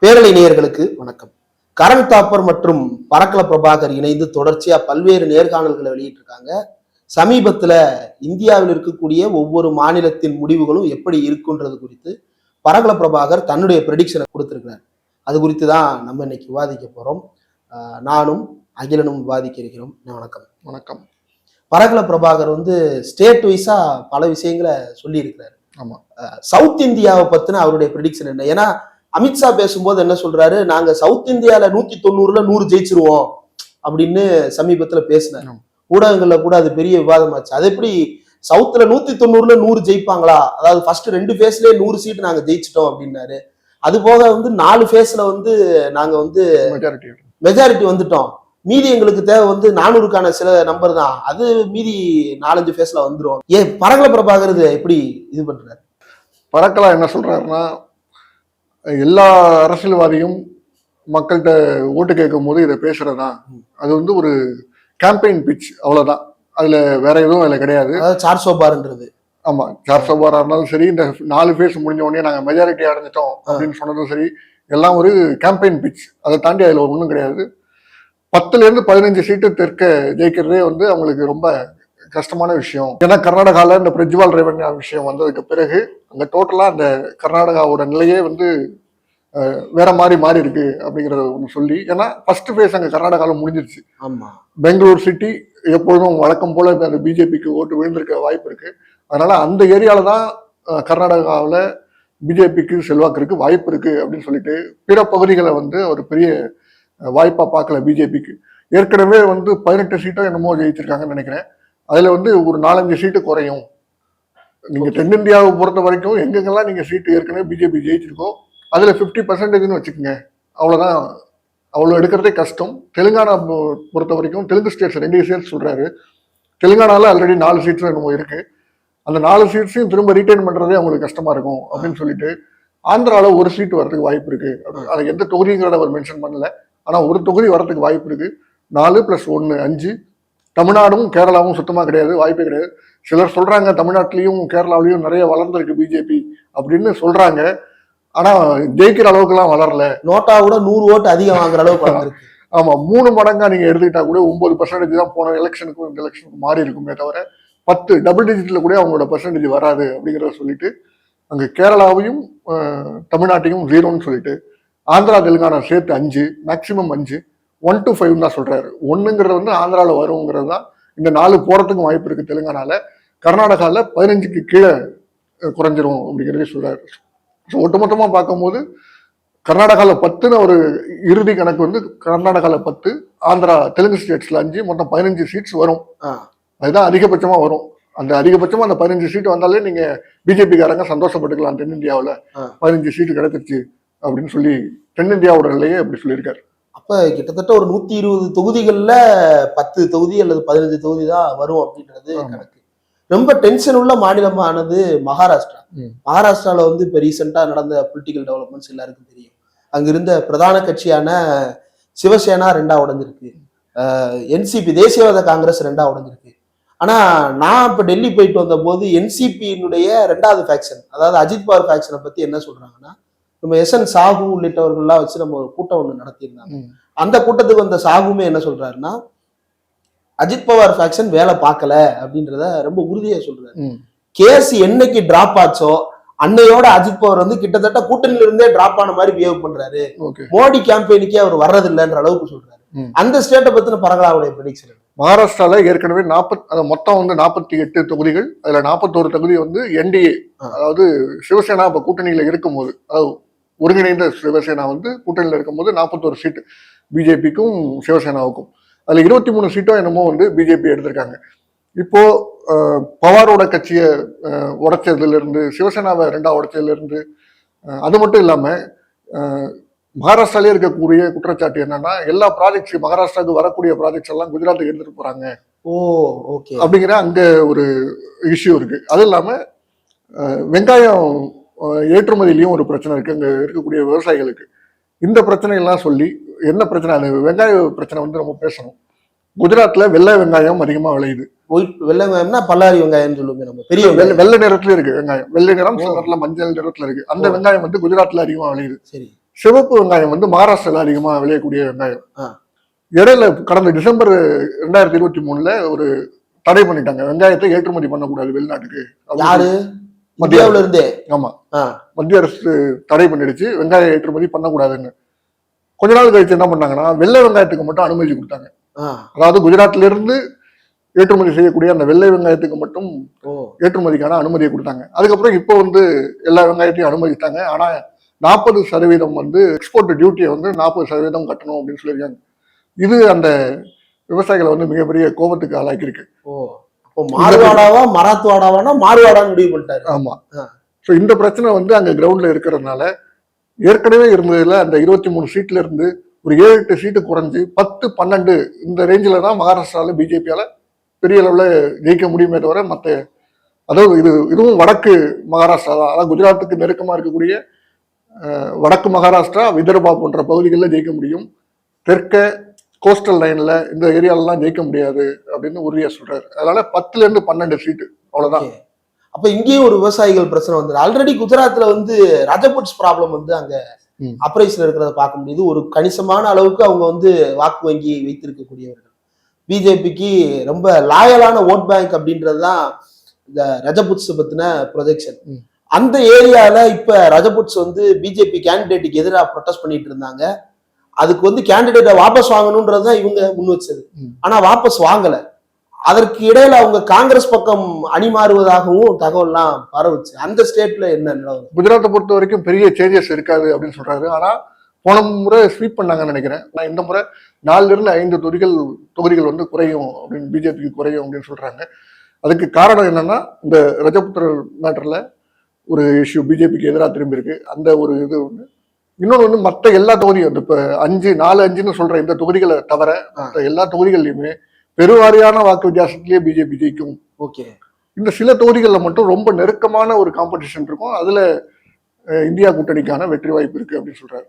பேரலை நேயர்களுக்கு வணக்கம். கரண் தாப்பர் மற்றும் பரக்கல பிரபாகர் இணைந்து தொடர்ச்சியா பல்வேறு நேர்காணல்களை வெளியிட்டிருக்காங்க. சமீபத்துல இந்தியாவில் இருக்கக்கூடிய ஒவ்வொரு மாநிலத்தின் முடிவுகளும் எப்படி இருக்குன்றது குறித்து பரக்கல பிரபாகர் தன்னுடைய ப்ரெடிக்ஷனை கொடுத்திருக்கிறார். அது குறித்து தான் நம்ம இன்னைக்கு விவாதிக்க போறோம். நானும் அகிலனும் விவாதிக்க இருக்கிறோம். வணக்கம். வணக்கம். பரக்கல பிரபாகர் ஸ்டேட் வைஸா பல விஷயங்களை சொல்லி இருக்கிறாரு. ஆமா, சவுத் இந்தியாவை பத்தின அவருடைய ப்ரெடிக்ஷன் என்ன? ஏன்னா அமித்ஷா பேசும்போது என்ன சொல்றாரு, நாங்க சவுத் இந்தியால 190ல 100 ஜெயிச்சிருவோம் அப்படின்னு சமீபத்துல பேசினார். ஊடகங்கள்ல கூட அது பெரிய விவாதமாச்சு. அது எப்படி சவுத்துல 190ல 100 ஜெயிப்பாங்களா? அதாவது ஃபர்ஸ்ட் 2 ஃபேஸ்லயே 100 சீட் நாங்க ஜெயிச்சிட்டோம் அப்படின்னாரு. அது போக 4 ஃபேஸ்ல நாங்க மெஜாரிட்டி வந்துட்டோம், மீதி எங்களுக்கு தேவை 400க்கான சில நம்பர் தான், அது மீதி 4-5 ஃபேஸ்ல வந்துரும். பரக்கல பிரபாகர் எப்படி இது பண்றாரு? பரக்கலா என்ன சொல்றாருன்னா, எல்லா அரசியல்வாதியும் மக்கள்கிட்ட ஓட்டு கேட்கும் போது இதை பேசுறதுதான், அது ஒரு கேம்பெயின் பிச், அவ்வளவுதான். அதுல வேற எதுவும் அதுல கிடையாது. சார்சோபார்ன்றது. ஆமா, சார்சோபாரா இருந்தாலும் சரி, இந்த 4 ஃபேஸ் முடிஞ்ச உடனே நாங்க மெஜாரிட்டி அடைஞ்சிட்டோம் அப்படின்னு சொன்னதும் சரி, எல்லாம் ஒரு கேம்பெயின் பிச். அதை தாண்டி அதுல ஒன்றும் கிடையாது. 10ல இருந்து 15 சீட்டு தெற்க ஜெயிக்கிறதே அவங்களுக்கு ரொம்ப கஷ்டமான விஷயம். ஏன்னா கர்நாடகாவில் இந்த பிரஜ்வால் ரேவன்யா விஷயம் வந்ததுக்கு பிறகு அங்க டோட்டலா அந்த கர்நாடகாவோட நிலையே வேற மாறி இருக்கு அப்படிங்கறத ஒன்று சொல்லி. ஏன்னா ஃபர்ஸ்ட் ஃபேஸ் அங்க கர்நாடகாவில் முடிஞ்சிருச்சு. ஆமா, பெங்களூர் சிட்டி எப்பொழுதும் வழக்கம் போல அந்த பிஜேபிக்கு ஓட்டு விழுந்திருக்க வாய்ப்பு இருக்கு. அதனால அந்த ஏரியால தான் கர்நாடகாவில் பிஜேபிக்கு செல்வாக்கு இருக்கு, வாய்ப்பு இருக்கு அப்படின்னு சொல்லிட்டு பிற பகுதிகளை ஒரு பெரிய வாய்ப்பா பார்க்கல பிஜேபிக்கு. ஏற்கனவே 18 சீட்டோ என்னமோ ஜெயிச்சிருக்காங்கன்னு நினைக்கிறேன். அதுல ஒரு 4-5 சீட்டு குறையும். நீங்க தென்னிந்தியாவை பொறுத்த வரைக்கும் எங்கெங்கெல்லாம் நீங்க சீட்டு ஏற்கனவே பிஜேபி ஜெயிச்சிருக்கோ அதுல 50% வச்சுக்கோங்க, அவ்வளவுதான். அவ்வளவு எடுக்கிறதே கஷ்டம். தெலுங்கானா பொறுத்த வரைக்கும் தெலுங்கு ஸ்டேட்ஸ் 2 ஸ்டேட்ஸ் சொல்றாரு. தெலுங்கானால ஆல்ரெடி 4 சீட்ஸ் என்னமோ இருக்கு. அந்த 4 சீட்ஸையும் திரும்ப ரீட்டைன் பண்றதே அவங்களுக்கு கஷ்டமா இருக்கும் அப்படின்னு சொல்லிட்டு ஆந்திரால 1 சீட் வரதுக்கு வாய்ப்பு இருக்கு. அது எந்த தொகுதிங்கிறத அவர் மென்ஷன் பண்ணல. ஆனா ஒரு தொகுதி வரதுக்கு வாய்ப்பு இருக்கு. 4 + 1 5. தமிழ்நாடும் கேரளாவும் சுத்தமா கிடையாது, வாய்ப்பே கிடையாது. சிலர் சொல்றாங்க தமிழ்நாட்டிலையும் கேரளாவிலையும் நிறைய வளர்ந்துருக்கு பிஜேபி அப்படின்னு சொல்றாங்க. ஆனா ஜெயிக்கிற அளவுக்கு எல்லாம் வளரல. நோட்டா கூட 100 ஓட்டு அதிகம் வாங்குற அளவுக்கு வளர்ந்துருக்கு. ஆமா, 3 மடங்கா நீங்க எடுத்துக்கிட்டா கூட 9% தான் போன எலெக்ஷனுக்கும் இந்த எலெக்ஷனுக்கும் மாறி இருக்குமே தவிர 10 டபுள் டிஜிட்ல கூட அவங்களோட பர்சன்டேஜ் வராது அப்படிங்கிறத சொல்லிட்டு அங்க கேரளாவையும் தமிழ்நாட்டையும் 0ன்னு சொல்லிட்டு ஆந்திரா தெலுங்கானா சேர்த்து 5, மேக்சிமம் 5, 1 to 5 தான் சொல்றாரு. 1ங்கிறது ஆந்திரால வருங்கிறது தான். இந்த 4 போறதுக்கும் வாய்ப்பு இருக்கு தெலுங்கானால. கர்நாடகால 15க்கு கீழே குறைஞ்சிரும் அப்படிங்கிறதே சொல்றாரு. ஒட்டுமொத்தமா பார்க்கும்போது கர்நாடகால 10ன்னு ஒரு இறுதி கணக்கு கர்நாடகால 10, ஆந்திரா தெலுங்கு ஸ்டேட்ஸ்ல 5, மொத்தம் 15 சீட்ஸ் வரும். அதுதான் அதிகபட்சமா வரும். அந்த அதிகபட்சமா அந்த 15 சீட்டு வந்தாலே நீங்க பிஜேபிக்காரங்க சந்தோஷப்பட்டுக்கலாம். தென்னிந்தியாவில் 15 சீட்டு கிடைச்சிருச்சு அப்படின்னு சொல்லி தென்னிந்தியாவோட நிலையே அப்படி சொல்லியிருக்காரு. அப்ப கிட்டத்தட்ட ஒரு 120 தொகுதிகள்ல 10 தொகுதி அல்லது 15 தொகுதி தான் வரும் அப்படின்றது கணக்கு. ரொம்ப டென்ஷன் உள்ள மாநிலமானது மகாராஷ்டிரா. மகாராஷ்டிரால இப்ப ரீசெண்டா நடந்த பொலிட்டிக்கல் டெவலப்மெண்ட்ஸ் எல்லாருக்கும் தெரியும். அங்க இருந்த பிரதான கட்சியான சிவசேனா 2ஆ உடைஞ்சிருக்கு. என்சிபி தேசியவாத காங்கிரஸ் 2ஆ உடைஞ்சிருக்கு. ஆனா நான் இப்ப டெல்லி போயிட்டு வந்த போது என்சிபியினுடைய 2வது ஃபேக்ஷன், அதாவது அஜித் பவார் ஃபேக்ஷனை பத்தி என்ன சொல்றாங்கன்னா, நம்ம SN சாகு உள்ளிட்டவர்கள்லாம் வச்சு நம்ம ஒரு கூட்டம் ஒண்ணு நடத்தியிருந்தாங்க. அந்த கூட்டத்துக்கு வந்த சாகுமே என்ன சொல்றாருன்னா, அஜித் பவார் ஃபேக்ஷன் வேலை பார்க்கல அப்படின்றத ரொம்ப உறுதியா சொல்றாரு. கேஸ் என்னைக்கு டிராப் ஆச்சோ அன்னையோட அஜித் பவார் கிட்டத்தட்ட கூட்டணியில இருந்தே டிராப் ஆன மாதிரி பிஹேவ் பண்றாரு. மோடி கேம்பெயினுக்கே அவர் வர்றது இல்லைன்ற அளவுக்கு சொல்றாரு. அந்த ஸ்டேட்டை பத்தின பரகலாவுடைய ப்ரெடிக்ஷன். மகாராஷ்டிரால ஏற்கனவே மொத்தம் 48 தொகுதிகள். அதுல 41 தொகுதி என்டிஏ, அதாவது சிவசேனா இப்ப கூட்டணியில இருக்கும்போது, அதாவது ஒருங்கிணைந்த சிவசேனா கூட்டணியில இருக்கும்போது 41 சீட்டு பிஜேபிக்கும் சிவசேனாவுக்கும். அதுல 23 சீட்டும் என்னமோ பிஜேபி எடுத்திருக்காங்க. இப்போ பவாரோட கட்சியை உடைச்சதுல இருந்து, சிவசேனாவை 2ஆ உடைச்சதுல இருந்து, அது மட்டும் இல்லாம மகாராஷ்டிராலே இருக்கக்கூடிய குற்றச்சாட்டு என்னன்னா, எல்லா ப்ராஜெக்ட்ஸ் மகாராஷ்டிராவுக்கு வரக்கூடிய ப்ராஜெக்ட்ஸ் எல்லாம் குஜராத்துக்கு எடுத்துட்டு போறாங்க அப்படிங்கிற அங்க ஒரு இஷ்யூ இருக்கு. அது இல்லாம வெங்காயம் ஏற்றுமதியிலையும் ஒரு பிரச்சனை இருக்கு அங்க இருக்கக்கூடிய விவசாயிகளுக்கு. இந்த பிரச்சனை எல்லாம் சொல்லி என்ன பிரச்சனை, அந்த வெங்காய பிரச்சனை நம்ம பேசணும். குஜராத்ல வெள்ளை வெங்காயம் அதிகமா விளையுது. வெள்ளை வெங்காயம்னா பல்லாரி வெங்காயம் சொல்லுங்க. நம்ம பெரிய வெள்ளை நிறத்துல இருக்கு வெங்காயம். வெள்ளை நிறம், சில நேரத்துல மஞ்சள் நிறத்துல இருக்கு. அந்த வெங்காயம் குஜராத்ல அதிகமா விளையுது. சரி. சிவப்பு வெங்காயம் வந்து மகாராஷ்டிரால அதிகமா விளையக்கூடிய வெங்காயம். ஆ. இடையில கடந்த டிசம்பர் 2023 ஒரு தடை பண்ணிட்டாங்க, வெங்காயத்தை ஏற்றுமதி பண்ணக்கூடாது வெளிநாட்டுக்கு. யாரு? இந்தியாவுல இருந்தே? ஆமா, மத்திய அரசு தடை பண்ணிடுச்சு, வெங்காய ஏற்றுமதி பண்ணக்கூடாதுன்னு. கொஞ்ச நாள் கழிச்சு என்ன பண்ணாங்கன்னா வெள்ளை வெங்காயத்துக்கு மட்டும் அனுமதி கொடுத்தாங்க. அதாவது குஜராத்ல இருந்து ஏற்றுமதி செய்யக்கூடிய அந்த வெள்ளை வெங்காயத்துக்கு மட்டும் ஏற்றுமதிக்கான அனுமதியை கொடுத்தாங்க. அதுக்கப்புறம் இப்போ வந்து எல்லா வெங்காயத்தையும் அனுமதித்தாங்க. ஆனா 40% வந்து எக்ஸ்போர்ட் டியூட்டியை வந்து 40% கட்டணும் அப்படின்னு சொல்லியிருக்காங்க. இது அந்த விவசாயிகளை வந்து மிகப்பெரிய கோபத்துக்கு ஆளாக்கியிருக்கு. மார்வாடாவா மராத்வாடாவானா மார்வாடான்னு முடிவு பண்ணிட்டாரு. ஆமா. ஸோ இந்த பிரச்சனை வந்து அங்க கிரவுண்ட்ல இருக்கிறதுனால ஏற்கனவே இருந்ததுல அந்த 23 சீட்ல இருந்து ஒரு 7-8 சீட்டு குறைஞ்சு 10-12 இந்த ரேஞ்சில தான் மகாராஷ்டிரால பிஜேபியால பெரிய அளவுல ஜெயிக்க முடியுமே தவிர மற்ற, அதாவது இதுவும் வடக்கு மகாராஷ்டிரா தான், அதாவது குஜராத்துக்கு நெருக்கமா இருக்கக்கூடிய வடக்கு மகாராஷ்டிரா, விதர்பா போன்ற பகுதிகளில் ஜெயிக்க முடியும். தெற்க கோஸ்டல் லைன்ல இந்த ஏரியாலலாம் ஜெயிக்க முடியாது அப்படின்னு உறுதியா சொல்றாரு. அதனால 10-12 சீட்டு அவ்வளவுதான். அப்ப இங்கேயும் ஒரு விவசாயிகள் பிரச்சனை வந்து ஆல்ரெடி குஜராத்ல வந்து ரஜபுட்ஸ் ப்ராப்ளம் வந்து அங்க ஆபரேஷன் இருக்கிறத பார்க்க முடியுது. ஒரு கணிசமான அளவுக்கு அவங்க வந்து வாக்கு வங்கி வைத்திருக்கக்கூடியவர்கள். பிஜேபிக்கு ரொம்ப லாயலான ஓட் பேங்க் அப்படின்றதுதான் இந்த ரஜபுட்ஸ் பத்தின ப்ரொஜெக்ஷன். அந்த ஏரியால இப்ப ரஜபுட்ஸ் வந்து பிஜேபி கேண்டிடேட்டுக்கு எதிராக ப்ரொடெஸ்ட் பண்ணிட்டு இருந்தாங்க. அதுக்கு வந்து கேண்டிடேட்டை வாபஸ் வாங்கணும்ன்றதுதான் இவங்க முன் வச்சது. ஆனா வாபஸ் வாங்கல. அதற்கு இடையில அவங்க காங்கிரஸ் பக்கம் அணி மாறுவதாகவும் தகவல்லாம் பரவுச்சு. அந்த ஸ்டேட்ல என்ன நிலவரம்? குஜராத்தை பொறுத்த வரைக்கும் பெரிய சேஞ்சஸ் இருக்காது அப்படின்னு சொல்றாரு. ஆனா போன முறை ஸ்வீப் பண்ணாங்கன்னு நினைக்கிறேன். நான் இந்த முறை 4-5 தொகுதிகள் வந்து குறையும் அப்படின்னு, பிஜேபிக்கு குறையும் அப்படின்னு சொல்றாங்க. அதுக்கு காரணம் என்னன்னா இந்த ரஜபுத்திர மேட்டர்ல ஒரு இஷ்யூ பிஜேபிக்கு எதிராக திரும்பி இருக்கு. அந்த ஒரு இது ஒண்ணு. இன்னொன்று வந்து மற்ற எல்லா தொகுதியும் இப்ப 4-5ன்னு சொல்ற இந்த தொகுதிகளை தவிர மற்ற எல்லா தொகுதிகள்லையுமே பெருவாரியான வாக்கு வித்தியாசத்திலேயே பிஜேபி ஜெயிக்கும். ஓகே. இந்த சில தொகுதிகளில் மட்டும் ரொம்ப நெருக்கமான ஒரு காம்படிஷன் இருக்கும். அதுல இந்தியா கூட்டணிக்கான வெற்றி வாய்ப்பு இருக்கு அப்படின்னு சொல்றாரு.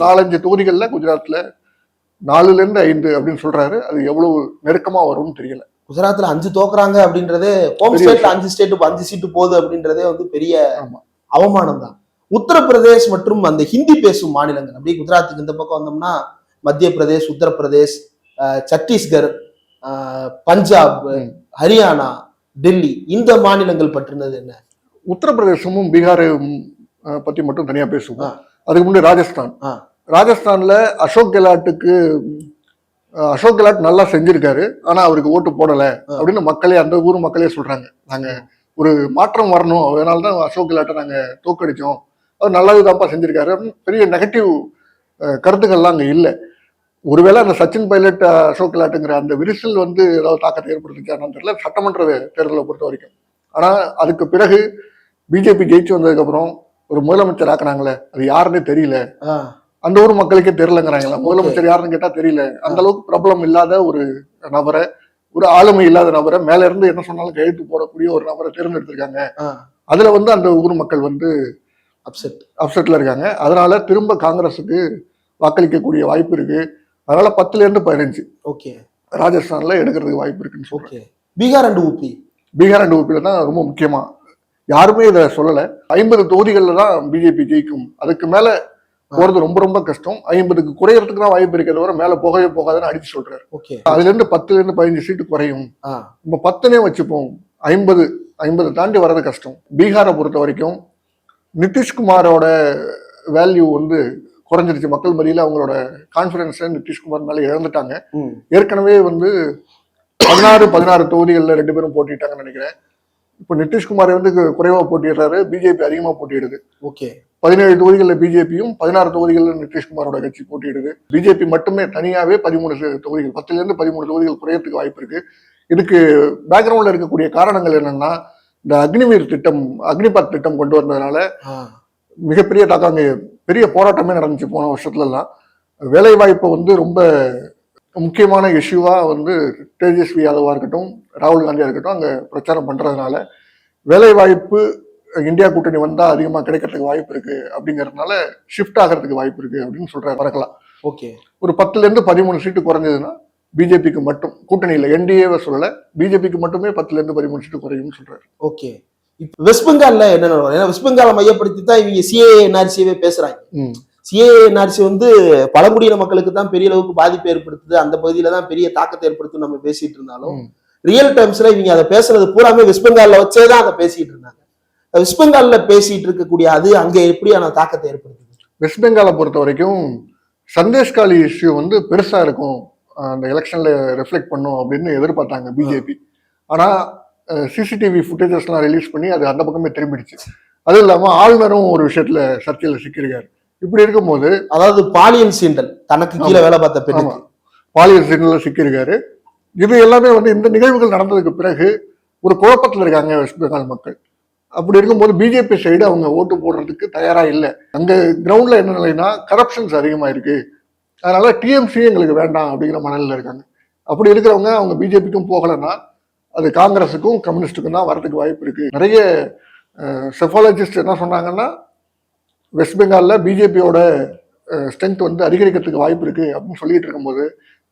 4-5 தொகுதிகள்ல குஜராத்ல 4-5 அப்படின்னு சொல்றாரு. அது எவ்வளவு நெருக்கமா வரும்னு தெரியல. குஜராத்ல 5 தோக்குறாங்க அப்படின்றதே, ஹோம் ஸ்டேட்ல 5 சீட்டு போகுது அப்படின்றதே வந்து பெரிய அவமானம் தான். உத்தரப்பிரதேஷ் மற்றும் அந்த ஹிந்தி பேசும் மாநிலங்கள், அப்படியே குஜராத்துக்கு இந்த பக்கம் வந்தோம்னா மத்திய பிரதேஷ், உத்தரப்பிரதேஷ், சத்தீஸ்கர், பஞ்சாப், ஹரியானா, டெல்லி, இந்த மாநிலங்கள் பற்றினது என்ன? உத்தரப்பிரதேசமும் பீகாரும் பத்தி மட்டும் தனியா பேசுவோம். அதுக்கு முன்னாடி ராஜஸ்தான்ல அசோக் கெலாட் நல்லா செஞ்சிருக்காரு. ஆனா அவருக்கு ஓட்டு போடல அப்படின்னு மக்களே, அந்த ஊர் மக்களே சொல்றாங்க. நாங்க ஒரு மாற்றம் வரணும், அதனாலதான் அசோக் கெலாட்டை நாங்க தோக்கடிச்சோம், அவர் நல்லதுதான்ப்பா செஞ்சிருக்காரு. பெரிய நெகட்டிவ் கருத்துக்கள்லாம் அங்க இல்லை. ஒருவேளை அந்த சச்சின் பைலட் அசோக் கெலாட்டுங்கிற அந்த விரிசல் வந்து ஏதாவது தாக்கத்தை ஏற்படுத்திச்சான்னு தெரியல, சட்டமன்ற தேர்தலை பொறுத்த வரைக்கும். ஆனா அதுக்கு பிறகு பிஜேபி ஜெயிச்சு வந்ததுக்கு அப்புறம் ஒரு முதலமைச்சர் ஆக்குனாங்களே, அது யாருன்னே தெரியல. அந்த ஊர் மக்களுக்கே தெரியலங்கிறாங்களா, முதலமைச்சர் யாருன்னு கேட்டா தெரியல. அந்த அளவுக்கு பிரபலம் இல்லாத ஒரு நபரை, ஒரு ஆளுமை இல்லாத நபரை, மேல இருந்து என்ன சொன்னாலும் கையெழுத்து போடக்கூடிய ஒரு நபரை தேர்ந்தெடுத்திருக்காங்க. அதுல வந்து அந்த ஊர் மக்கள் வந்து அப்செட்ல இருக்காங்க. அதனால திரும்ப காங்கிரஸுக்கு வாக்களிக்கக்கூடிய வாய்ப்பு இருக்கு. அதனால 10-15 ராஜஸ்தான்ல எடுக்கிறதுக்கு வாய்ப்பு இருக்குன்னு சொல்றேன். பீகார் அண்ட் ஊபில தான் ரொம்ப முக்கியமா. யாருமே இதை சொல்லல. 50 தொகுதிகள்ல தான் பிஜேபி ஜெயிக்கும், அதுக்கு மேல போறது ரொம்ப ரொம்ப கஷ்டம். 50க்கு குறையறதுக்கு தான் வாய்ப்பு இருக்கிறத வர மேல போகவே போகாதுன்னு அடிச்சு சொல்றாரு. அதுல இருந்து 10-15 சீட்டு குறையும். நம்ம 10னே வச்சுப்போம், 50 தாண்டி வர்றது கஷ்டம். பீகாரை பொறுத்த வரைக்கும் நிதிஷ்குமாரோட வேல்யூ வந்து குறைஞ்சிருச்சு. மக்கள் மத்தியில அவங்களோட கான்பிடன்ஸ் நிதிஷ்குமார் மேல இழந்துட்டாங்க. ஏற்கனவே வந்து 16 தொகுதிகளில் 2 பேரும் போட்டிட்டாங்கன்னு நினைக்கிறேன். இப்போ நிதிஷ்குமார் வந்து குறைவா போட்டிடுறாரு, பிஜேபி அதிகமா போட்டிடுது. 17 தொகுதிகளில் பிஜேபியும் 16 தொகுதிகளில் நிதிஷ்குமாரோட கட்சி போட்டியிடுது. பிஜேபி மட்டுமே தனியாவே 13 தொகுதிகள், 10-13 தொகுதிகள் குறையறதுக்கு வாய்ப்பு இருக்கு. இதுக்கு பேக்ரவுண்ட்ல இருக்கக்கூடிய காரணங்கள் என்னன்னா, இந்த அக்னிபாத் திட்டம் கொண்டு வந்ததுனால மிகப்பெரிய தாக்கம், அங்கே பெரிய போராட்டமே நடந்துச்சு போன வருஷத்துல எல்லாம். வேலை வாய்ப்பை வந்து ரொம்ப முக்கியமான இஷ்யூவா வந்து தேஜஸ்வி யாதவா இருக்கட்டும், ராகுல் காந்தியா இருக்கட்டும் அங்க பிரச்சாரம் பண்றதுனால வேலை வாய்ப்பு இந்தியா கூட்டணி வந்தா அதிகமா கிடைக்கிறதுக்கு வாய்ப்பு இருக்கு அப்படிங்கறதுனால ஷிஃப்ட் ஆகிறதுக்கு வாய்ப்பு இருக்கு அப்படின்னு சொல்றாரு. பறக்கலாம். ஒரு 10-13 சீட்டு குறைஞ்சதுன்னா பிஜேபிக்கு மட்டும், கூட்டணியில என்டிஏவை சொல்லல, பிஜேபிக்கு மட்டுமே 10-13 சீட்டு குறையும் சொல்றாரு. இப்ப வெஸ்ட் பெங்கால்ல என்ன நடக்கும்? ஏன்னா வெஸ்ட் பெங்காலை மையப்படுத்தி தான் இவங்க சிஏஏ என்ஆர்சியே பேசுறாங்க. சிஏஎன்ஆர்சி வந்து பழங்குடியின மக்களுக்கு தான் பெரிய அளவுக்கு பாதிப்பு ஏற்படுத்துது, அந்த பகுதியில தான் பெரிய தாக்கத்தை ஏற்படுத்தும் நம்ம பேசிட்டு இருந்தாலும் ரியல் டைம்ஸ்ல இவங்க அதை பேசுறது பூராமே வெஸ்ட் பெங்கால்ல வச்சேதான் அதை பேசிட்டு இருந்தாங்க. வெஸ்ட் பெங்கால்ல பேசிட்டு இருக்கக்கூடிய அது அங்க எப்படியான தாக்கத்தை ஏற்படுத்துது? வெஸ்ட் பெங்காலை பொறுத்த வரைக்கும் சந்தேஷ்காலி இஷ்யூ வந்து பெருசா இருக்கும், அந்த எலெக்ஷன்ல ரெஃப்ளெக்ட் பண்ணும் அப்படின்னு எதிர்பார்த்தாங்க பிஜேபி. ஆனா சிசிடிவி ஃபுட்டேஜஸ்லாம் ரிலீஸ் பண்ணி அது அந்த பக்கமே திரும்பிடுச்சு. அது இல்லாம ஆளுநரும் ஒரு விஷயத்துல சர்ச்சையில சிக்கியிருக்காரு. இப்படி இருக்கும்போது அதாவது பாலியல் சீண்டல், தனக்கு கீழே வேலை பார்த்த பெண்ணுக்கு பாலியல் சீண்டல்ல சிக்கியிருக்காரு. இது எல்லாமே வந்து இந்த நிகழ்வுகள் நடந்ததுக்கு பிறகு ஒரு குழப்பத்தில் இருக்காங்க வெஸ்ட் பெங்கால் மக்கள். அப்படி இருக்கும்போது பிஜேபி சைடு அவங்க ஓட்டு போடுறதுக்கு தயாரா இல்லை. அங்க கிரவுண்ட்ல என்ன நிலைன்னா கரப்ஷன்ஸ் அதிகமா இருக்கு, அதனால டிஎம்சி எங்களுக்கு வேண்டாம் அப்படிங்கிற மனநிலை இருக்காங்க. அப்படி இருக்கிறவங்க அவங்க பிஜேபிக்கும் போகலைன்னா அது காங்கிரஸுக்கும் கம்யூனிஸ்டுக்கும் தான் வரதுக்கு வாய்ப்பு இருக்கு. நிறைய செஃபாலஜிஸ்ட் என்ன சொன்னாங்கன்னா வெஸ்ட் பெங்கால்ல பிஜேபியோட ஸ்ட்ரென்த் வந்து அதிகரிக்கிறதுக்கு வாய்ப்பு இருக்கு அப்படின்னு சொல்லிட்டு இருக்கும்போது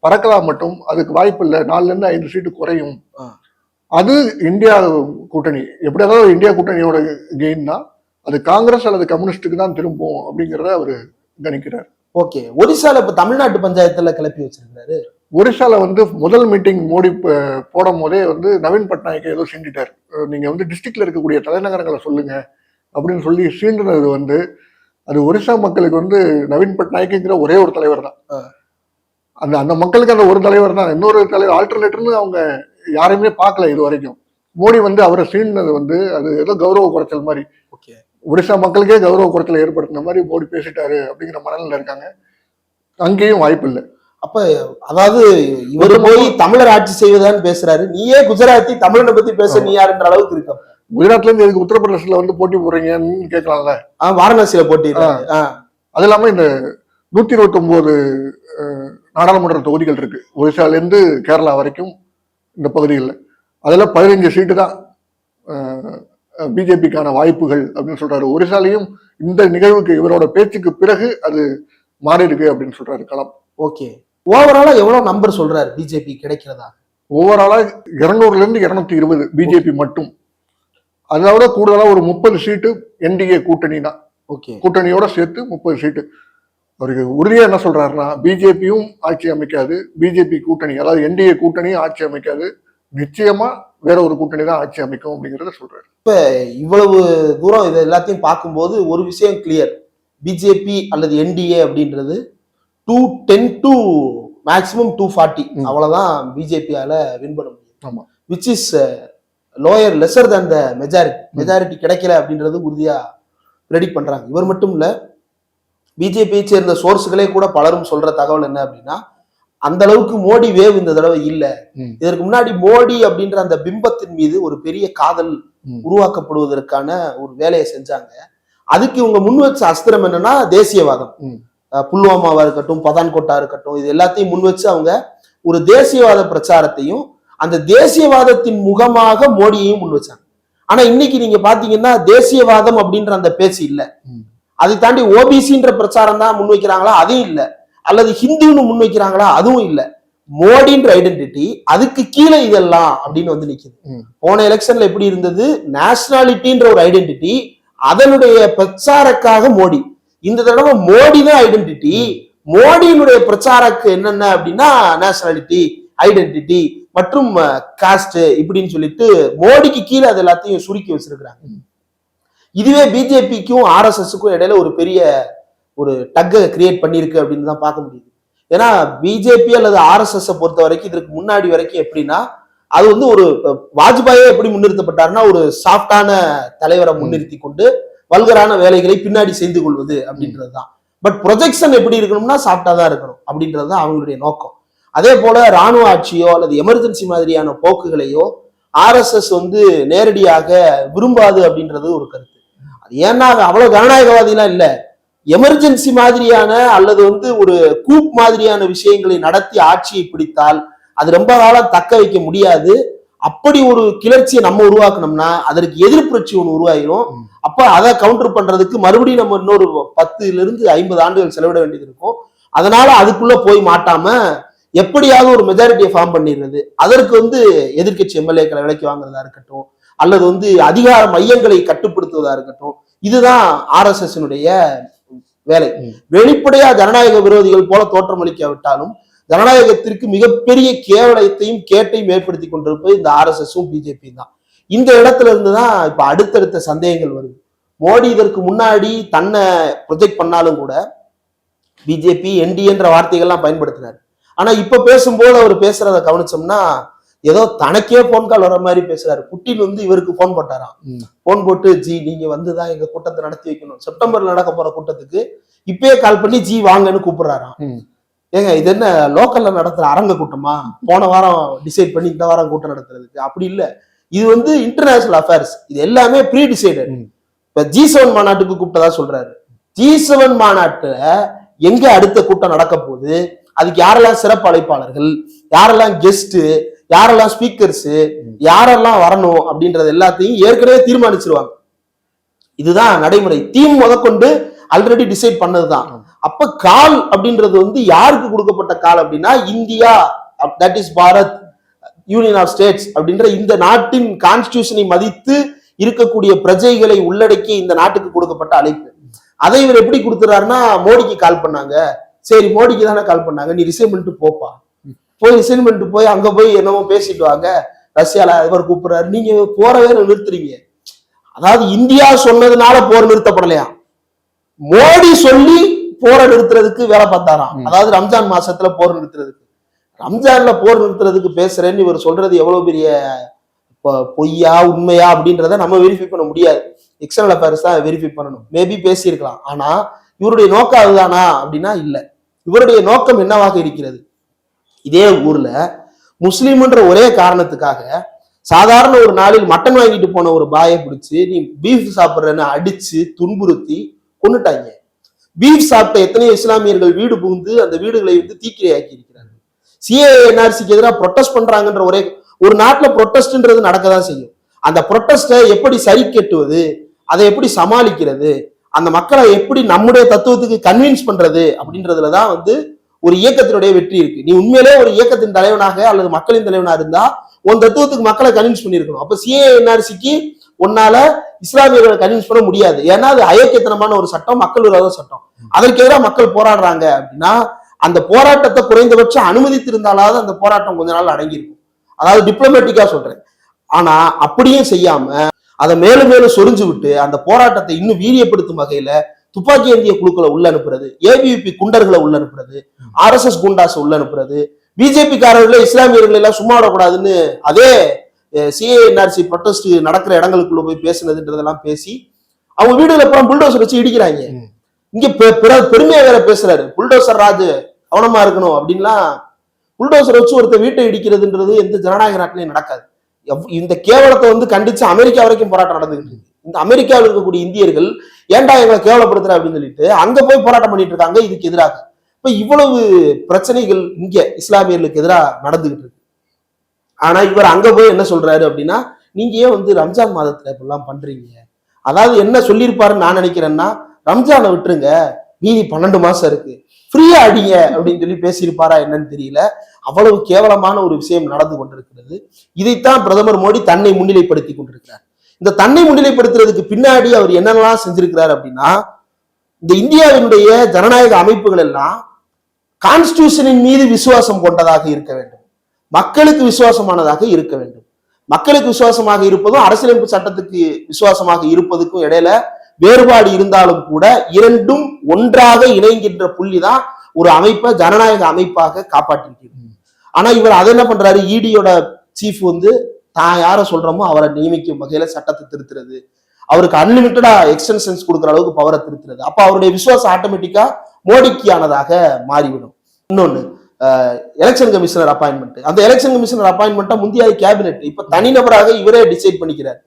பறக்கலாம் மட்டும் அதுக்கு வாய்ப்பு இல்லை, 4-5 சீட்டு குறையும். அது இந்தியா கூட்டணி எப்படியாவது இந்தியா கூட்டணியோட கெயின் தான், அது காங்கிரஸ் அல்லது கம்யூனிஸ்டுக்கு தான் திரும்பும் அப்படிங்கிறத அவரு கணிக்கிறார். ஓகே, ஒரிசால இப்ப தமிழ்நாட்டு பஞ்சாயத்துல கிளப்பி வச்சிருக்காரு. ஒரிசால வந்து முதல் மீட்டிங் மோடி போடும் போதே வந்து நவீன் பட்நாயக் ஏதோ சீண்டிட்டார். நீங்க வந்து டிஸ்ட்ரிக்ட்ல இருக்கக்கூடிய தலைநகரங்களை சொல்லுங்க அப்படின்னு சொல்லி சீண்டுனது வந்து அது ஒரிசா மக்களுக்கு வந்து நவீன் பட்நாயக்குங்கிற ஒரே ஒரு தலைவர் தான். அந்த அந்த மக்களுக்கு அந்த ஒரு தலைவர் தான், இன்னொரு தலைவர் ஆல்டர்னேட்டர்னு அவங்க யாரையுமே பார்க்கல இது வரைக்கும். மோடி வந்து அவரை சீண்டினது வந்து அது ஏதோ கௌரவ குறைச்சல் மாதிரி, ஒரிசா மக்களுக்கே கௌரவ குறைச்சலை ஏற்படுத்தின மாதிரி மோடி பேசிட்டாரு அப்படிங்கிற மனநிலை இருக்காங்க. அங்கேயும் வாய்ப்பு இல்லை. அப்ப அதாவது இவரு போய் தமிழர் ஆட்சி செய்வதான்னு பேசுறாரு, நீயே குஜராத்தி தமிழனை பத்தி பேச நீ யாருன்ற அளவுக்கு இருக்க. குஜராத்ல இருந்து எதுக்கு உத்தரப்பிரதேசல வந்து போட்டி போடுறீங்கன்னு கேட்கலாம்ல. வாரணாசியில போட்டி. அது இல்லாம இந்த 129 நாடாளுமன்ற தொகுதிகள் இருக்கு ஒரிசால இருந்து கேரளா வரைக்கும் இந்த பகுதிகளில். அதுல 15 சீட்டு தான் பிஜேபிக்கான வாய்ப்புகள் அப்படின்னு சொல்றாரு. ஒரிசாலையும் இந்த நிகழ்வுக்கு இவரோட பேச்சுக்கு பிறகு அது மாறி இருக்கு அப்படின்னு சொல்றாரு களம். ஓகே, ஓவராலா எவ்வளவு நம்பர் சொல்றாரு பிஜேபி கிடைக்கிறதா? ஓவராலா 200ல இருந்து 220 பிஜேபி மட்டும். அதோட கூடுதலா ஒரு 30 சீட்டு என்டிஏ கூட்டணி தான். ஓகே, கூட்டணியோட சேர்த்து 30 சீட்டு. அவருக்கு உறுதியா என்ன சொல்றாருன்னா பிஜேபியும் ஆட்சி அமைக்காது, பிஜேபி கூட்டணி அதாவது என்டிஏ கூட்டணியும் ஆட்சி அமைக்காது, நிச்சயமா வேற ஒரு கூட்டணி தான் ஆட்சி அமைக்கும் அப்படிங்கறத சொல்றாரு. இப்ப இவ்வளவு தூரம் இதை எல்லாத்தையும் பார்க்கும்போது ஒரு விஷயம் கிளியர், பிஜேபி அல்லது என்டிஏ அப்படின்றது 210 to மேக்சிமம் 240 அவ்வளவுதான் பிஜேபியால வின் பண்ண முடியும். Which is lower lesser than the majority கிடைக்கல அப்படின்றது உறுதியா ரெடி பண்றாங்க. இவர் மட்டும் இல்ல, பிஜேபியை சேர்ந்த சோர்ஸ்களே கூட பலரும் சொல்ற தகவல் என்ன அப்படின்னா அந்த அளவுக்கு மோடி வேவ் இந்த தடவை இல்ல. இதற்கு முன்னாடி மோடி அப்படின்ற அந்த பிம்பத்தின் மீது ஒரு பெரிய காதல் உருவாக்கப்படுவதற்கான ஒரு வேலையை செஞ்சாங்க. அதுக்கு இவங்க முன் வச்ச அஸ்திரம் என்னன்னா தேசியவாதம். புல்வாமாவா இருக்கட்டும், பதான்கோட்டா இருக்கட்டும், இது எல்லாத்தையும் முன் வச்சு அவங்க ஒரு தேசியவாத பிரச்சாரத்தையும் அந்த தேசியவாதத்தின் முகமாக மோடியையும் முன் வச்சாங்க. ஆனா இன்னைக்கு நீங்க பாத்தீங்கன்னா தேசியவாதம் அப்படின்ற அந்த பேச்சு இல்ல. அதை தாண்டி ஓபிசின்ற பிரச்சாரம் தான் முன்வைக்கிறாங்களா? அதுவும் இல்ல. அல்லது ஹிந்துன்னு முன்வைக்கிறாங்களா? அதுவும் இல்ல. மோடின்ற ஐடென்டிட்டி, அதுக்கு கீழே இதெல்லாம் அப்படின்னு வந்து நிக்குது. போன எலெக்ஷன்ல எப்படி இருந்தது? நேஷனாலிட்டின்ற ஒரு ஐடென்டிட்டி, அதனுடைய பிரச்சாரக்காக மோடி. இந்த தடவை மோடி தான் ஐடென்டிட்டி, மோடியினுடைய பிரச்சாரக்கு என்னென்ன அப்படின்னா நேஷனாலிட்டி, ஐடென்டிட்டி மற்றும் காஸ்ட் இப்படின்னு சொல்லிட்டு மோடிக்கு கீழே அது எல்லாத்தையும் சுருக்கி வச்சிருக்கிறாங்க. இதுவே பிஜேபிக்கும் ஆர்எஸ்எஸ்க்கும் இடையில ஒரு பெரிய ஒரு டக்கை கிரியேட் பண்ணிருக்கு அப்படின்னு தான் பார்க்க முடியுது. ஏன்னா பிஜேபி அல்லது ஆர்எஸ்எஸ் பொறுத்த வரைக்கும் இதற்கு முன்னாடி வரைக்கும் எப்படின்னா அது வந்து ஒரு வாஜ்பாயே எப்படி முன்னிறுத்தப்பட்டாருன்னா ஒரு சாஃப்டான தலைவரை முன்னிறுத்தி கொண்டு வல்கரான வேலைகளை பின்னாடி செய்து கொள்வது அப்படின்றது தான். பட் ப்ரொஜெக்ஷன் எப்படி இருக்கணும்னா சாஃப்டா தான் இருக்கணும் அப்படின்றது தான் அவங்களுடைய நோக்கம். அதே போல ராணுவ ஆட்சியோ அல்லது எமர்ஜென்சி மாதிரியான போக்குகளையோ ஆர்எஸ்எஸ் வந்து நேரடியாக விரும்பாது அப்படின்றது ஒரு கருத்து. அது ஏன்னா அவ்வளவு ஜனநாயகவாதிலாம் இல்ல, எமர்ஜென்சி மாதிரியான அல்லது வந்து ஒரு கூப் மாதிரியான விஷயங்களை நடத்தி ஆட்சியை பிடித்தால் அது ரொம்ப காலம் தக்க வைக்க முடியாது. அப்படி ஒரு கிளர்ச்சியை நம்ம உருவாக்கணும்னா அதற்கு எதிர்ப்புரட்சி ஒன்று உருவாயிரும். அப்ப அதை கவுண்டர் பண்றதுக்கு மறுபடியும் நம்ம இன்னொரு 10-50 ஆண்டுகள் செலவிட வேண்டியது இருக்கும். அதனால அதுக்குள்ள போய் மாட்டாம எப்படியாவது ஒரு மெஜாரிட்டியை ஃபார்ம் பண்ணிடுறது, அதற்கு வந்து எதிர்கட்சி எம்எல்ஏக்களை விலைக்கு வாங்குறதா இருக்கட்டும் அல்லது வந்து அதிகார மையங்களை கட்டுப்படுத்துவதா இருக்கட்டும், இதுதான் ஆர்எஸ்எஸ்னுடைய வேலை. வெளிப்படையா ஜனநாயக விரோதிகள் போல தோற்றமளிக்காவிட்டாலும் ஜனநாயகத்திற்கு மிகப்பெரிய கேவலத்தையும் கேட்டையும் ஏற்படுத்தி கொண்டிருப்பது இந்த RSSம் பிஜேபி தான். இந்த இடத்துல இருந்துதான் இப்ப அடுத்தடுத்த சந்தேகங்கள் வருது. மோடி இதற்கு முன்னாடி தன்னை ப்ரொஜெக்ட் பண்ணாலும் கூட பிஜேபி என்டிஏன்ற வார்த்தைகள்லாம் பயன்படுத்தினார். ஆனா இப்ப பேசும்போது அவர் பேசுறத கவனிச்சோம்னா ஏதோ தனக்கே போன் கால் வர மாதிரி பேசுறாரு. புட்டின் வந்து இவருக்கு போன் போட்டாராம். போன் போட்டு ஜி நீங்க வந்துதான் எங்க கூட்டத்தை நடத்தி வைக்கணும், செப்டம்பர்ல நடக்க போற கூட்டத்துக்கு இப்பயே கால் பண்ணி ஜி வாங்கன்னு கூப்பிடுறாராம். ஏங்க இது என்ன லோக்கல்ல நடத்துற அரங்க கூட்டமா? போன வாரம் டிசைட் பண்ணி இந்த வாரம் கூட்டம் நடத்துறதுக்கு அப்படி இல்ல. இது வந்து இன்டர்நேஷனல் அஃபேர்ஸ். இது எல்லாமே ப்ரீ டிசைடட். இப்ப G7 மாநாட்டுக்கு கூப்பிட்டதா சொல்றாரு. G7 மாநாட்டுல எங்க அடுத்த கூட்டம் நடக்க போகுது, அதுக்கு யாரெல்லாம் சிறப்பு அழைப்பாளர்கள், யாரெல்லாம் கெஸ்ட், யாரெல்லாம் ஸ்பீக்கர்ஸ், யாரெல்லாம் வரணும் அப்படின்றது எல்லாத்தையும் ஏற்கனவே தீர்மானிச்சிருவாங்க. இதுதான் நடைமுறை. தீம் முதற்கொண்டு ஆல்ரெடி டிசைட் பண்ணதுதான். அப்ப கால் அப்படின்றது வந்து யாருக்கு கொடுக்கப்பட்ட கால் அப்படின்னா India, that is Bharat union of states அப்படின்ற இந்த நாட்டின் கான்ஸ்டிடியூஷனை மதித்து இருக்கக்கூடிய பிரஜைகளை உள்ளடக்கி இந்த நாட்டுக்கு கொடுக்கப்பட்ட அழைப்பு. அதை இவர் எப்படி கொடுத்துறாருன்னா மோடிக்கு கால் பண்ணாங்க. சரி மோடிக்கு தானே கால் பண்ணாங்க, நீ ரிசைன் பண்ணிட்டு போப்பா, போய் ரிசைன் பண்ணிட்டு போய் அங்க போய் என்னமோ பேசிட்டு வாங்க, ரஷ்யால அதிபர் கூப்பிடுறாரு, நீங்க போறவே நிறுத்துறீங்க. அதாவது இந்தியா சொன்னதுனால போர் நிறுத்தப்படலையா, மோடி சொல்லி போரை நிறுத்துறதுக்கு வேலை பார்த்தாராம். அதாவது ரம்ஜான் மாசத்துல போர் நிறுத்துறதுக்கு. ரம்ஜான்ல போர் நிறுத்துறதுக்கு பேசுறேன்னு இவர் சொல்றது எவ்வளவு பெரிய பொய்யா உண்மையா அப்படின்றத நம்ம வெரிஃபை பண்ண முடியாது. எக்ஸ்டர்னல் அஃபேர்ஸ் தான் வெரிஃபை பண்ணணும். மேபி பேசியிருக்கலாம். ஆனா இவருடைய நோக்கம் அதுதானா அப்படின்னா இல்ல. இவருடைய நோக்கம் என்னவாக இருக்கிறது, இதே ஊர்ல முஸ்லீம்ன்ற ஒரே காரணத்துக்காக சாதாரண ஒரு நாளில் மட்டன் வாங்கிட்டு போன ஒரு பாயை பிடிச்சு நீ பீஃப் சாப்பிட்றன்னு அடிச்சு துன்புறுத்தி கொண்டுட்டாங்க. பீஃப் சாப்பிட்ட எத்தனையோ இஸ்லாமியர்கள் வீடு புகுந்து அந்த வீடுகளை வந்து தீக்கிரையாக்கி இருக்கிறார்கள். CAA-NRCக்கு எதிராக ப்ரொட்டஸ்ட் பண்றாங்கன்ற ஒரே ஒரு நாட்டுல ப்ரொட்டஸ்ட்ன்றது நடக்கதான் செய்யும். அந்த ப்ரொட்டஸ்டை எப்படி சரி கட்டுவது, அதை எப்படி சமாளிக்கிறது, அந்த மக்களை எப்படி நம்முடைய தத்துவத்துக்கு கன்வின்ஸ் பண்றது அப்படின்றதுலதான் வந்து ஒரு இயக்கத்தினுடைய வெற்றி இருக்கு. நீ உண்மையிலே ஒரு இயக்கத்தின் தலைவனாக அல்லது மக்களின் தலைவனா இருந்தா உன் தத்துவத்துக்கு மக்களை கன்வின்ஸ் பண்ணிருக்கணும். அப்ப CAA-NRCக்கு உன்னால இஸ்லாமியர்களை கன்வின்ஸ் பண்ண முடியாது. ஏன்னா அது அயோக்கியத்தனமான ஒரு சட்டம், மக்கள் விரோத சட்டம். அதற்கு எதிராக மக்கள் போராடுறாங்க அப்படின்னா அந்த போராட்டத்தை குறைந்தபட்சம் அனுமதித்திருந்தாலாவது அந்த போராட்டம் கொஞ்ச நாள் அடங்கியிருக்கும். அதாவது டிப்ளமேட்டிக்கா சொல்றேன். ஆனா அப்படியும் செய்யாம அதை மேலும் மேலும் சொரிஞ்சு விட்டு அந்த போராட்டத்தை இன்னும் வீரியப்படுத்தும் வகையில துப்பாக்கி ஏந்திய குழுக்களை உள்ள அனுப்புறது, ABVP குண்டர்களை உள்ள அனுப்புறது, RSS குண்டாஸ் உள்ள அனுப்புறது, பிஜேபி காரர்களை இஸ்லாமியர்கள் எல்லாம் சும்மா விடக்கூடாதுன்னு அதே CAA-NRC ப்ரொட்டஸ்ட் நடக்கிற இடங்களுக்குள்ள போய் பேசுனதுன்றதெல்லாம் பேசி அவங்க வீடுல அப்புறம் புல்டோசர் வச்சு இடிக்கிறாங்க. இங்க பெருமையா வேற பேசுறாரு, புல்டோசர் ராஜு கவனமா இருக்கணும் அப்படின்லாம். புல்டோசர் வச்சு ஒருத்தர் வீட்டை இடிக்கிறதுன்றது எந்த ஜனநாயக நாட்டிலையும் நடக்காது. இந்த கேவலத்தை வந்து கண்டிச்சு அமெரிக்கா வரைக்கும் போராட்டம் நடந்துகிட்டு இருக்கு. இந்த அமெரிக்காவில் இருக்கக்கூடிய இந்தியர்கள் ஏன்டா எங்களை கேவலப்படுத்துற அப்படின்னு சொல்லிட்டு அங்க போய் போராட்டம் பண்ணிட்டு இருக்காங்க இதுக்கு எதிராக. இப்ப இவ்வளவு பிரச்சனைகள் இங்க இஸ்லாமியர்களுக்கு எதிராக நடந்துகிட்டு இருக்கு. ஆனா இவர் அங்க போய் என்ன சொல்றாரு அப்படின்னா நீங்க ஏன் வந்து ரம்ஜான் மாதத்துல இப்பெல்லாம் பண்றீங்க, அதாவது என்ன சொல்லியிருப்பாருன்னு நான் நினைக்கிறேன்னா ரம்ஜானை விட்டுருங்க, மீதி 12 மாசம் இருக்கு, ஃப்ரீயா அடிங்க அப்படின்னு சொல்லி பேசியிருப்பாரா என்னன்னு தெரியல. அவ்வளவு கேவலமான ஒரு விஷயம் நடந்து கொண்டிருக்கிறது. இதைத்தான் பிரதமர் மோடி தன்னை முன்னிலைப்படுத்தி கொண்டிருக்கிறார். இந்த தன்னை முன்னிலைப்படுத்துறதுக்கு பின்னாடி அவர் என்னென்னலாம் செஞ்சிருக்கிறார் அப்படின்னா இந்த இந்தியாவினுடைய ஜனநாயக அமைப்புகள் எல்லாம் கான்ஸ்டிடியூஷனின் மீது விசுவாசம் கொண்டதாக இருக்க வேண்டும், மக்களுக்கு விசுவாசமானதாக இருக்க வேண்டும். மக்களுக்கு விசுவாசமாக இருப்பதும் அரசியலமைப்பு சட்டத்துக்கு விசுவாசமாக இருப்பதுக்கும் இடையில வேறுபாடு இருந்தாலும் கூட இரண்டும் ஒன்றாக இணைகின்ற புள்ளிதான் ஒரு அமைப்பை ஜனநாயக அமைப்பாக காப்பாற்றிருக்கிறது. ஆனா இவர் அதை என்ன பண்றாரு, ED-யோட சீஃப் வந்து தான் யாரை சொல்றோமோ அவரை நியமிக்கும் வகையில சட்டத்தை திருத்துறது, அவருக்கு அன்லிமிட்டடா எக்ஸ்டென்ஷன்ஸ் கொடுக்குற அளவுக்கு பவரை திருத்துறது. அப்ப அவருடைய விசுவாசம் ஆட்டோமேட்டிக்கா மோடிக்கானதாக மாறிவிடும். இன்னொன்னு எலெக்ஷன் கமிஷனர் அப்பாயின்மெண்ட். அந்த எலெக்ஷன் கமிஷனர் அப்பாயின்மெண்ட்டா முந்தைய கேபினெட், இப்ப தனிநபராக இவரே டிசைட் பண்ணிக்கிறார்.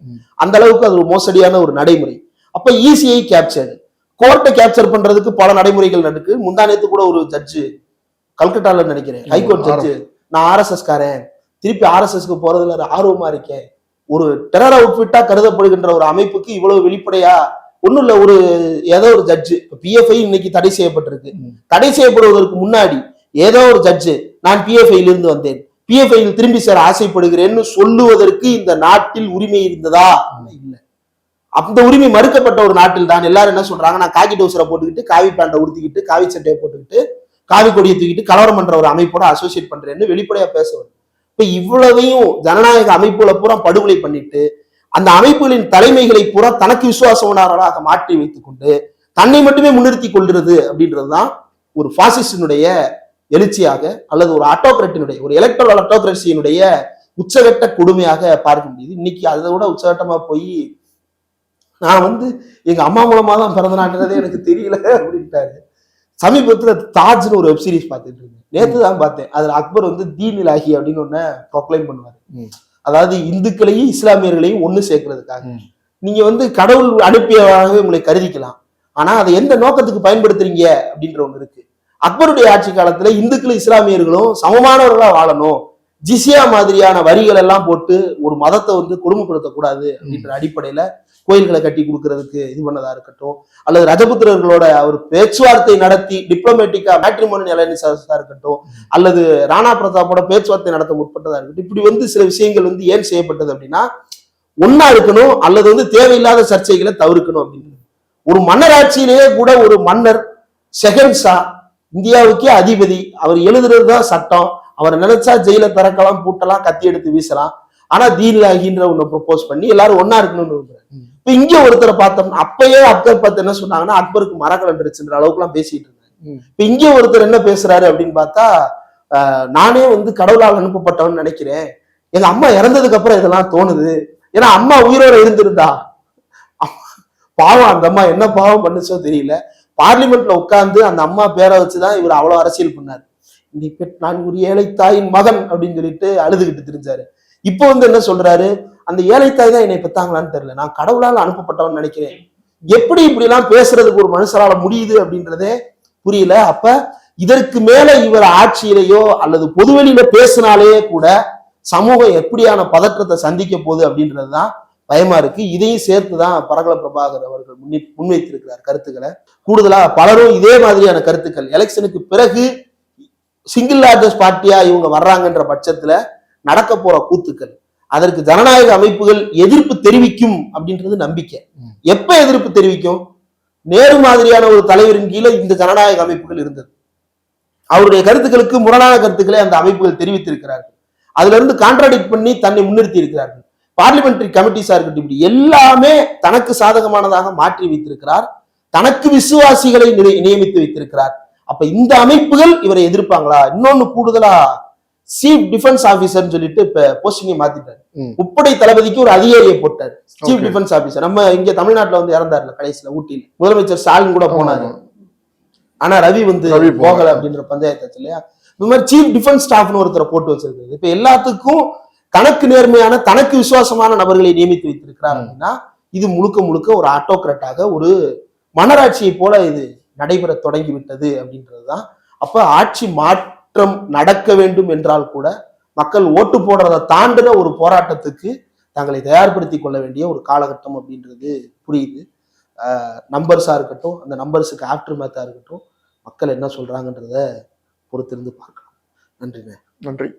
அந்த அளவுக்கு அது ஒரு மோசடியான ஒரு நடைமுறை. அப்ப ECI கேப்சர், கோர்ட்டை கேப்சர் பண்றதுக்கு பல நடைமுறைகள் நடக்கு. முந்தானத்து கூட ஒரு ஜட்ஜு கல்கட்டால நினைக்கிறேன் ஹைகோர்ட் ஜட்ஜு, நான் RSS காரன், திருப்பி RSSக்கு போறதுல ஆர்வமா இருக்கேன், ஒரு டெரர் அவுட்ஃபிட்டா கருதப்படுகின்ற ஒரு அமைப்புக்கு இவ்வளவு வெளிப்படையா ஒண்ணும் இல்ல, ஒரு ஏதோ ஒரு ஜட்ஜு PFI இன்னைக்கு தடை செய்யப்பட்டிருக்கு. தடை செய்யப்படுவதற்கு முன்னாடி ஏதோ ஒரு ஜட்ஜு நான் PFI-ல இருந்து வந்தேன், PFI-ல் திரும்பி சேர ஆசைப்படுகிறேன்னு சொல்லுவதற்கு இந்த நாட்டில் உரிமை இருந்ததா? இல்லை. அந்த உரிமை மறுக்கப்பட்ட ஒரு நாட்டில் தான் எல்லாரும் என்ன சொல்றாங்க, நான் காக்கி டவுசரை போட்டுக்கிட்டு காவி பேண்டை உடுத்திக்கிட்டு காவி சட்டையை போட்டுக்கிட்டு காவி கொடியை தூக்கிட்டு கலவரம் பண்ற ஒரு அமைப்போட அசோசியேட் பண்றேன்னு வெளிப்படையா பேசுவார். இப்ப இவ்வளவையும் ஜனநாயக அமைப்புகளை பூரா படுகொலை பண்ணிட்டு அந்த அமைப்புகளின் தலைமைகளை பூரா தனக்கு விசுவாசமானவர்களாக மாற்றி வைத்துக் கொண்டு தன்னை மட்டுமே முன்னிறுத்தி கொள்கிறது அப்படின்றதுதான் ஒரு பாசிஸ்டினுடைய எழுச்சியாக அல்லது ஒரு ஆட்டோகிராட்டினுடைய ஒரு எலக்ட்ரல் ஆட்டோகிரசியினுடைய உச்சகட்ட கொடுமையாக பார்க்க முடியுது. இன்னைக்கு அதை விட உச்சகட்டமா போய் நான் எங்க அம்மா மூலமா தான் பிறந்த நாட்டுறதே எனக்கு தெரியல அப்படின்ட்டாரு. சமீபத்துல தாஜ்னு ஒரு வெப் சீரிஸ் பார்த்துட்டு இருந்தேன், நேற்று தான் பார்த்தேன். அதுல அக்பர் தீன் இலாஹி அப்படின்னு ஒன்ன ப்ரொக்ளைம் பண்ணுவாரு. அதாவது இந்துக்களையும் இஸ்லாமியர்களையும் ஒண்ணு சேர்க்கறதுக்காக நீங்க கடவுள் அனுப்பியவாகவே உங்களை கருதிக்கலாம், ஆனா அதை எந்த நோக்கத்துக்கு பயன்படுத்துறீங்க அப்படின்ற ஒண்ணு இருக்கு. அக்பருடைய ஆட்சி காலத்துல இந்துக்களும் இஸ்லாமியர்களும் சமமானவர்களா வாழணும், ஜிசியா மாதிரியான வரிகள் எல்லாம் போட்டு ஒரு மதத்தை கொடுமைப்படுத்தக்கூடாது அப்படின்ற அடிப்படையில கோயில்களை கட்டி கொடுக்கறதுக்கு இது பண்ணதா இருக்கட்டும், அல்லது ரஜபுத்திரர்களோட ஒரு பேச்சுவார்த்தை நடத்தி டிப்ளமேட்டிக்கா மேட்ரிமோனியல் அலையன்ஸா இருக்கட்டும், அல்லது ராணா பிரதாப்போட பேச்சுவார்த்தை நடத்த முற்பட்டதா இருக்கட்டும், இப்படி சில விஷயங்கள் ஏன் செய்யப்பட்டது அப்படின்னா ஒன்னா இருக்கணும் அல்லது தேவையில்லாத சர்ச்சைகளை தவிர்க்கணும் அப்படின்னு. ஒரு மன்னராட்சியிலேயே கூட ஒரு மன்னர் செகண்ட்ஸா இந்தியாவுக்கே அதிபதி, அவர் எழுதுறதுதான் சட்டம், அவரை நினைச்சா ஜெயில திறக்கலாம், பூட்டலாம், கத்தி எடுத்து வீசலாம், ஆனா தீன்லாகின்ற ஒண்ணு ப்ரொபோஸ் பண்ணி எல்லாரும் ஒன்னா இருக்கணும்னு விரும்புறாரு. இப்ப இங்க ஒருத்தரை பார்த்தோம்னா அப்பயே அக்பர் பார்த்து என்ன சொன்னாங்கன்னா அக்பருக்கு மரக்கல் வந்துருச்சுன்ற அளவுக்கு எல்லாம் பேசிட்டு இருந்தாங்க. இப்ப இங்க ஒருத்தர் என்ன பேசுறாரு அப்படின்னு பார்த்தா, நானே கடவுளால் அனுப்பப்பட்டவன்னு நினைக்கிறேன், எங்க அம்மா இறந்ததுக்கு அப்புறம் இதெல்லாம் தோணுது, ஏன்னா அம்மா உயிரோட இருந்திருந்தா பாவம் அந்த அம்மா என்ன பாவம் பண்ணுச்சோ தெரியல, பார்லிமெண்ட்ல உட்கார்ந்து அந்த அம்மா பேரை வச்சுதான் இவர் அவ்வளவு அரசியல் பண்ணாரு. இன்னைக்கு நான் ஒரு ஏழை தாயின் மகன் அப்படின்னு சொல்லிட்டு அழுதுகிட்டு தெரிஞ்சாரு. இப்போ என்ன சொல்றாரு, அந்த ஏழை தாய் தான் என்னை பெத்தாங்களான்னு தெரியல, நான் கடவுளால் அனுப்பப்பட்டவன் நினைக்கிறேன். எப்படி இப்படி எல்லாம் பேசுறதுக்கு ஒரு மனுஷரால முடியுது அப்படின்றதே புரியல. அப்ப இதற்கு மேல இவர் ஆட்சியிலேயோ அல்லது பொதுவெளியில பேசினாலே கூட சமூகம் எப்படியான பதற்றத்தை சந்திக்க போகுது அப்படின்றதுதான் பயமா இருக்கு. இதையும் சேர்த்துதான் பரகல பிரபாகர் அவர்கள் முன்வைத்திருக்கிறார் கருத்துக்களை. கூடுதலா பலரும் இதே மாதிரியான கருத்துக்கள் எலெக்ஷனுக்கு பிறகு சிங்கிள் லார்ஜஸ்ட் பார்ட்டியா இவங்க வர்றாங்கன்ற பட்சத்துல நடக்க போற கூத்துக்கள், அதற்கு ஜனநாயக அமைப்புகள் எதிர்ப்பு தெரிவிக்கும் அப்படின்றது நம்பிக்கை. எப்ப எதிர்ப்பு தெரிவிக்கும்? நேரு மாதிரியான ஒரு தலைவரின் கீழே இந்த ஜனநாயக அமைப்புகள் இருந்தது, அவருடைய கருத்துக்களுக்கு முரணான கருத்துக்களை அந்த அமைப்புகள் தெரிவித்திருக்கிறார்கள், அதுல இருந்து கான்ட்ராடிக்ட் பண்ணி தன்னை முன்னிறுத்தி இருக்கிறார்கள். பார்லிமெண்டரி கமிட்டிஸா இருக்கட்டும், இப்படி எல்லாமே தனக்கு சாதகமானதாக மாற்றி வைத்திருக்கிறார், தனக்கு விசுவாசிகளை நியமித்து வைத்திருக்கிறார். அப்ப இந்த அமைப்புகள் இவரை எதிர்ப்பாங்களா? இன்னொன்னு கூடுதலா சீஃப் டிஃபென்ஸ் ஆபீசர் சொல்லிட்டு இப்ப போஸ்டிங்கை மாத்திட்டாரு, முப்படை தளபதிக்கு ஒரு அதிகாரியை போட்டாரு சீஃப் டிஃபென்ஸ் ஆபீசர். நம்ம இங்க தமிழ்நாட்டுல இறந்தாருல கடைசியில ஊட்டியில், முதலமைச்சர் ஸ்டாலின் கூட போனாரு, ஆனா ரவி போகல அப்படின்ற பஞ்சாயத்து இல்லையா. இந்த மாதிரி சீஃப் டிஃபென்ஸ் ஸ்டாஃப்னு ஒருத்தரை போட்டு வச்சிருக்காரு. இப்ப எல்லாத்துக்கும் தனக்கு நேர்மையான தனக்கு விசுவாசமான நபர்களை நியமித்து வைத்திருக்கிறார் அப்படின்னா இது முழுக்க முழுக்க ஒரு ஆட்டோகிராட்டாக ஒரு மன்னராட்சியை போல இது நடைபெற தொடங்கி விட்டது அப்படின்றதுதான். அப்ப ஆட்சி மாற்றம் நடக்க வேண்டும் என்றால் கூட மக்கள் ஓட்டு போடுறதை தாண்டின ஒரு போராட்டத்துக்கு தங்களை தயார்படுத்திக் கொள்ள வேண்டிய ஒரு காலகட்டம் அப்படின்றது புரியுது. நம்பர்ஸா இருக்கட்டும், அந்த நம்பர்ஸுக்கு ஆஃப்டர் மேத்தா இருக்கட்டும், மக்கள் என்ன சொல்றாங்கன்றத பொறுத்திருந்து பார்க்கலாம். நன்றிங்க. நன்றி.